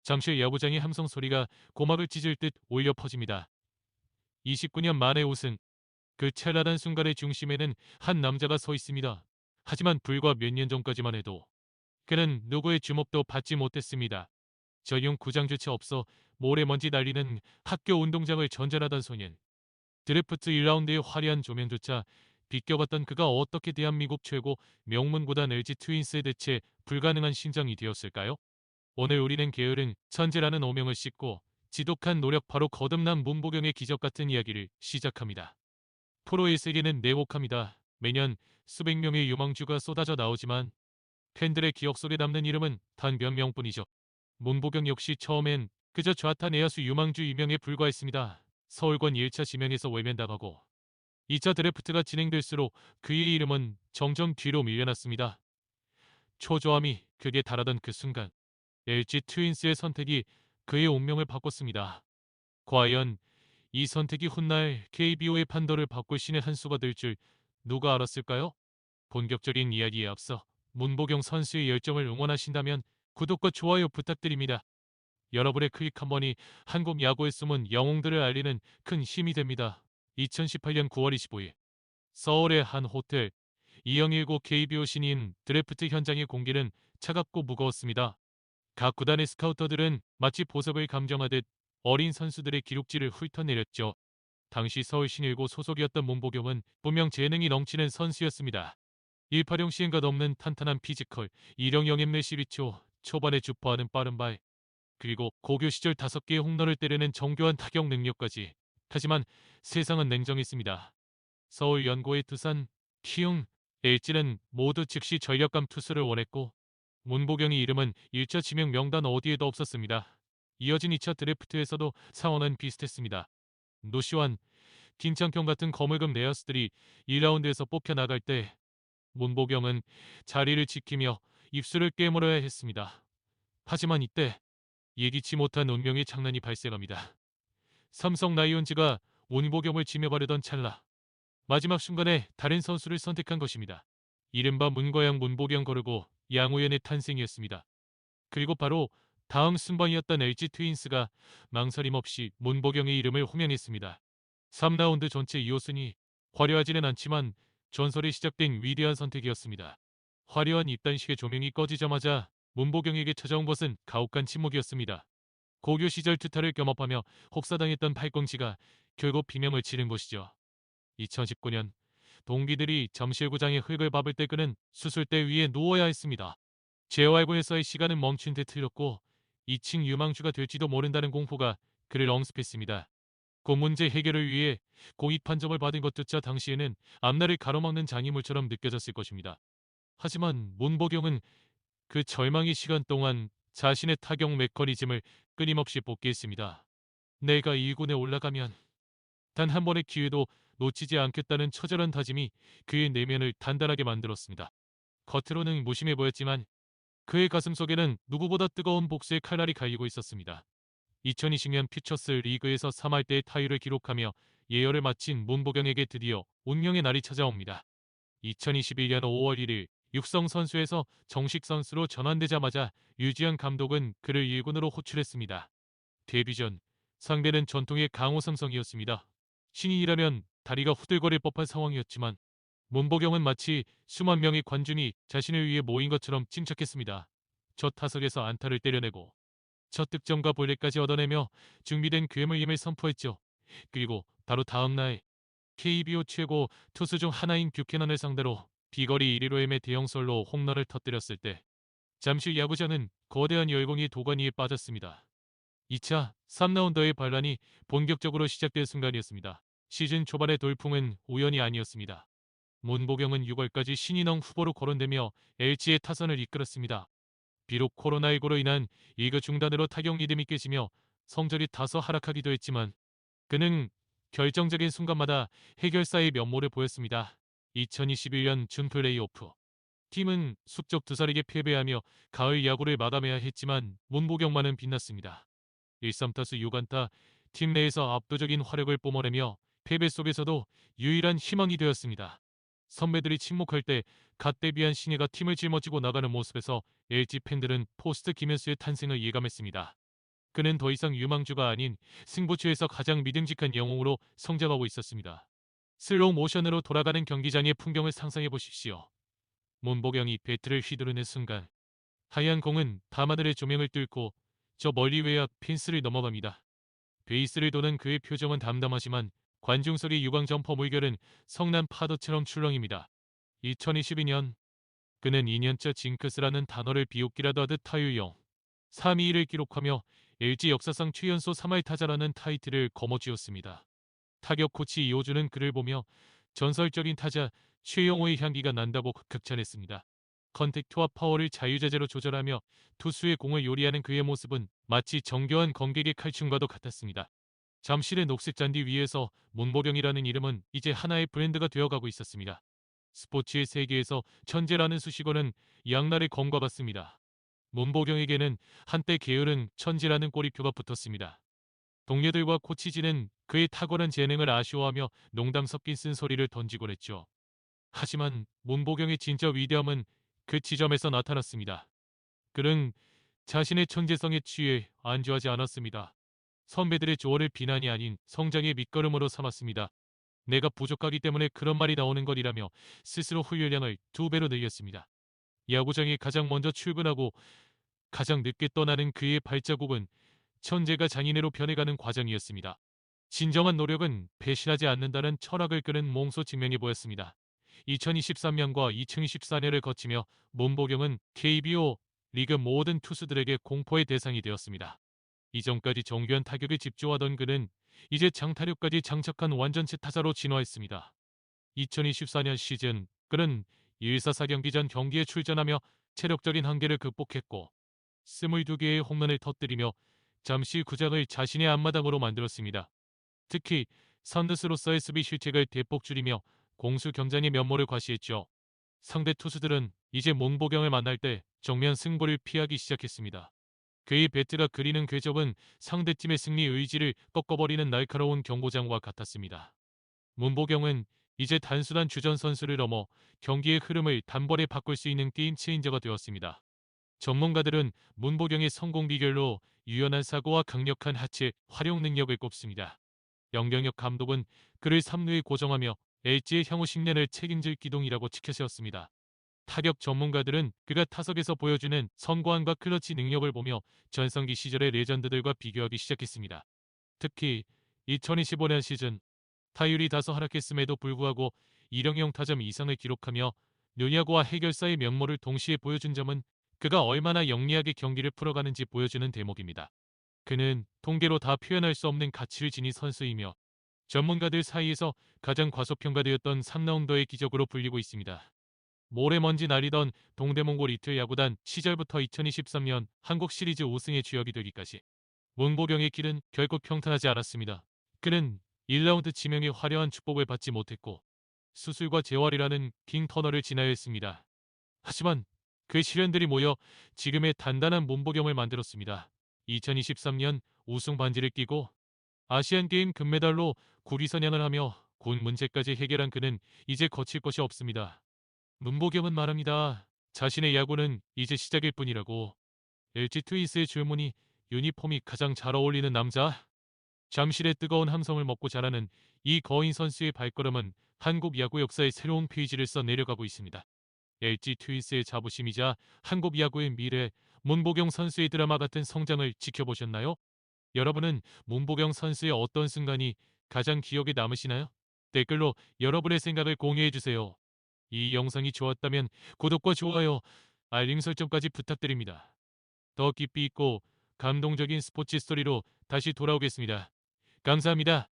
잠시 야구장의 함성 소리가 고막을 찢을 듯 울려 퍼집니다. 29년 만에 우승. 그 찰나란 순간의 중심에는 한 남자가 서 있습니다. 하지만 불과 몇 년 전까지만 해도 그는 누구의 주목도 받지 못했습니다. 전용 구장조차 없어 모래먼지 날리는 학교 운동장을 전전하던 소년. 드래프트 1라운드의 화려한 조명조차 비껴봤던 그가 어떻게 대한민국 최고 명문구단 LG 트윈스의 대체 불가능한 심장이 되었을까요? 오늘 우리는 게으른 천재라는 오명을 씻고 지독한 노력 바로 거듭난 문보경의 기적 같은 이야기를 시작합니다. 프로의 세계는 냉혹합니다. 매년 수백 명의 유망주가 쏟아져 나오지만 팬들의 기억 속에 남는 이름은 단 몇 명뿐이죠. 문보경 역시 처음엔 그저 좌타 내야수 유망주 유명에 불과했습니다. 서울권 1차 지명에서 외면당하고 2차 드래프트가 진행될수록 그의 이름은 점점 뒤로 밀려났습니다. 초조함이 극에 달하던 그 순간 LG 트윈스의 선택이 그의 운명을 바꿨습니다. 과연 이 선택이 훗날 KBO의 판도를 바꿀 신의 한 수가 될 줄 누가 알았을까요? 본격적인 이야기에 앞서 문보경 선수의 열정을 응원하신다면 구독과 좋아요 부탁드립니다. 여러분의 클릭 한 번이 한국 야구에 숨은 영웅들을 알리는 큰 힘이 됩니다. 2018년 9월 25일 서울의 한 호텔 2019 KBO 신인 드래프트 현장의 공기는 차갑고 무거웠습니다. 각 구단의 스카우터들은 마치 보석을 감정하듯 어린 선수들의 기록지를 훑어내렸죠. 당시 서울 신일고 소속이었던 문보경은 분명 재능이 넘치는 선수였습니다. 180 시행가 넘는 탄탄한 피지컬, 일형 영입내 12초, 초반에 주포하는 빠른 발, 그리고 고교 시절 5개의 홈런을 때리는 정교한 타격 능력까지. 하지만 세상은 냉정했습니다. 서울 연고의 두산, 키움, LG는 모두 즉시 전력감 투수를 원했고 문보경의 이름은 1차 지명 명단 어디에도 없었습니다. 이어진 2차 드래프트에서도 상황은 비슷했습니다. 노시환, 김창경 같은 거물급 내야수들이 2라운드에서 뽑혀 나갈 때 문보경은 자리를 지키며 입술을 깨물어야 했습니다. 하지만 이때 예기치 못한 운명의 장난이 발생합니다. 삼성 라이온즈가 문보경을 지명하려던 찰나 마지막 순간에 다른 선수를 선택한 것입니다. 이른바 문과양 문보경 거르고 양우연의 탄생이었습니다. 그리고 바로 다음 순번이었던 LG 트윈스가 망설임 없이 문보경의 이름을 호명했습니다. 3라운드 전체 2호순위 화려하지는 않지만 전설이 시작된 위대한 선택이었습니다. 화려한 입단식의 조명이 꺼지자마자 문보경에게 찾아온 것은 가혹한 침묵이었습니다. 고교 시절 투타를 겸업하며 혹사당했던 팔꿈치가 결국 비명을 치른 것이죠. 2019년 동기들이 잠실구장에 흙을 밟을 때 그는 수술대 위에 누워야 했습니다. 재활군에서의 시간은 멈춘 듯 흘렀고 2층 유망주가 될지도 모른다는 공포가 그를 엄습했습니다. 그 문제 해결을 위해 공익 한 점을 받은 것조차 당시에는 앞날을 가로막는 장애물처럼 느껴졌을 것입니다. 하지만 문보경은 그 절망의 시간 동안 자신의 타격 메커니즘을 끊임없이 복귀했습니다. 내가 1군에 올라가면 단 한 번의 기회도 놓치지 않겠다는 처절한 다짐이 그의 내면을 단단하게 만들었습니다. 겉으로는 무심해 보였지만 그의 가슴 속에는 누구보다 뜨거운 복수의 칼날이 갈리고 있었습니다. 2020년 퓨처스 리그에서 3할 때의 타율을 기록하며 예열을 마친 문보경에게 드디어 운명의 날이 찾아옵니다. 2021년 5월 1일 육성 선수에서 정식 선수로 전환되자마자 유지현 감독은 그를 1군으로 호출했습니다. 데뷔 전 상대는 전통의 강호 삼성이었습니다. 신인이라면 다리가 후들거릴 법한 상황이었지만 문보경은 마치 수만 명의 관중이 자신을 위해 모인 것처럼 침착했습니다. 첫 타석에서 안타를 때려내고 첫 득점과 볼넷까지 얻어내며 준비된 괴물 힘을 선포했죠. 그리고 바로 다음 날 KBO 최고 투수 중 하나인 뷰캐넌을 상대로 비거리 1위로의 대형솔로 홈런을 터뜨렸을 때 잠실 야구장은 거대한 열공이 도가니에 빠졌습니다. 2차 3라운더의 반란이 본격적으로 시작될 순간이었습니다. 시즌 초반의 돌풍은 우연이 아니었습니다. 문보경은 6월까지 신인왕 후보로 거론되며 LG의 타선을 이끌었습니다. 비록 코로나19로 인한 리그 중단으로 타격 리듬이 깨지며 성적이 다소 하락하기도 했지만 그는 결정적인 순간마다 해결사의 면모를 보였습니다. 2021년 준 플레이오프 팀은 숙적 두산에게 패배하며 가을 야구를 마감해야 했지만 문보경만은 빛났습니다. 1-3타수 6안타 팀 내에서 압도적인 화력을 뿜어내며 패배 속에서도 유일한 희망이 되었습니다. 선배들이 침묵할 때 갓 데뷔한 신예가 팀을 짊어지고 나가는 모습에서 LG 팬들은 포스트 김현수의 탄생을 예감했습니다. 그는 더 이상 유망주가 아닌 승부처에서 가장 믿음직한 영웅으로 성장하고 있었습니다. 슬로우 모션으로 돌아가는 경기장의 풍경을 상상해 보십시오. 문보경이 배트를 휘두르는 순간 하얀 공은 밤하늘의 조명을 뚫고 저 멀리 외야 펜스를 넘어갑니다. 베이스를 도는 그의 표정은 담담하지만 관중 속의 유광 점퍼 물결은 성난 파도처럼 출렁입니다. 2022년 그는 2년차 징크스라는 단어를 비웃기라도 하듯 타율 3위를 기록하며 LG 역사상 최연소 3할 타자라는 타이틀을 거머쥐었습니다. 타격 코치 이호준은 그를 보며 전설적인 타자 최영호의 향기가 난다고 극찬했습니다. 컨택트와 파워를 자유자재로 조절하며 투수의 공을 요리하는 그의 모습은 마치 정교한 검객의 칼춤과도 같았습니다. 잠실의 녹색 잔디 위에서 문보경이라는 이름은 이제 하나의 브랜드가 되어가고 있었습니다. 스포츠의 세계에서 천재라는 수식어는 양날의 검과 같습니다. 문보경에게는 한때 게으른 천재라는 꼬리표가 붙었습니다. 동료들과 코치진은 그의 탁월한 재능을 아쉬워하며 농담 섞인 쓴소리를 던지곤 했죠. 하지만 문보경의 진짜 위대함은 그 지점에서 나타났습니다. 그는 자신의 천재성에 취해 안주하지 않았습니다. 선배들의 조언을 비난이 아닌 성장의 밑거름으로 삼았습니다. 내가 부족하기 때문에 그런 말이 나오는 것이라며 스스로 훈련량을 2배로 늘렸습니다. 야구장에 가장 먼저 출근하고 가장 늦게 떠나는 그의 발자국은 천재가 장인으로 변해가는 과정이었습니다. 진정한 노력은 배신하지 않는다는 철학을 끄는 몽소 측면이 보였습니다. 2023년과 2014년을 거치며 문보경은 KBO 리그 모든 투수들에게 공포의 대상이 되었습니다. 이전까지 정교한 타격에 집중하던 그는 이제 장타력까지 장착한 완전체 타자로 진화했습니다. 2024년 시즌 그는 144 경기 전 경기에 출전하며 체력적인 한계를 극복했고 22개의 홈런을 터뜨리며 잠시 구장을 자신의 앞마당으로 만들었습니다. 특히 선두수로서의 수비 실책을 대폭 줄이며 공수 경장의 면모를 과시했죠. 상대 투수들은 이제 문보경을 만날 때 정면 승부를 피하기 시작했습니다. 그의 배트가 그리는 궤적은 상대팀의 승리 의지를 꺾어버리는 날카로운 경고장과 같았습니다. 문보경은 이제 단순한 주전 선수를 넘어 경기의 흐름을 단번에 바꿀 수 있는 게임 체인저가 되었습니다. 전문가들은 문보경의 성공 비결로 유연한 사고와 강력한 하체 활용 능력을 꼽습니다. 영경혁 감독은 그를 3루에 고정하며 LG의 향후 10년을 책임질 기둥이라고 치켜세웠습니다. 타격 전문가들은 그가 타석에서 보여주는 선구안과 클러치 능력을 보며 전성기 시절의 레전드들과 비교하기 시작했습니다. 특히 2025년 시즌 타율이 다소 하락했음에도 불구하고 일형형 타점 이상을 기록하며 류야구와 해결사의 면모를 동시에 보여준 점은 그가 얼마나 영리하게 경기를 풀어가는지 보여주는 대목입니다. 그는 통계로 다 표현할 수 없는 가치를 지닌 선수이며 전문가들 사이에서 가장 과소평가되었던 3라운더의 기적으로 불리고 있습니다. 모래먼지 날리던 동대문고 리틀 야구단 시절부터 2023년 한국 시리즈 우승의 주역이 되기까지 문보경의 길은 결코 평탄하지 않았습니다. 그는 1라운드 지명의 화려한 축복을 받지 못했고 수술과 재활이라는 긴 터널을 지나야 했습니다. 하지만 그 시련들이 모여 지금의 단단한 문보경을 만들었습니다. 2023년 우승 반지를 끼고 아시안게임 금메달로 구리선양을 하며 군 문제까지 해결한 그는 이제 거칠 것이 없습니다. 문보경은 말합니다. 자신의 야구는 이제 시작일 뿐이라고. LG 트윈스의 줄무늬 유니폼이 가장 잘 어울리는 남자. 잠실의 뜨거운 함성을 먹고 자라는 이 거인 선수의 발걸음은 한국 야구 역사의 새로운 페이지를 써 내려가고 있습니다. LG 트윈스의 자부심이자 한국 야구의 미래, 문보경 선수의 드라마 같은 성장을 지켜보셨나요? 여러분은 문보경 선수의 어떤 순간이 가장 기억에 남으시나요? 댓글로 여러분의 생각을 공유해주세요. 이 영상이 좋았다면 구독과 좋아요, 알림 설정까지 부탁드립니다. 더 깊이 있고 감동적인 스포츠 스토리로 다시 돌아오겠습니다. 감사합니다.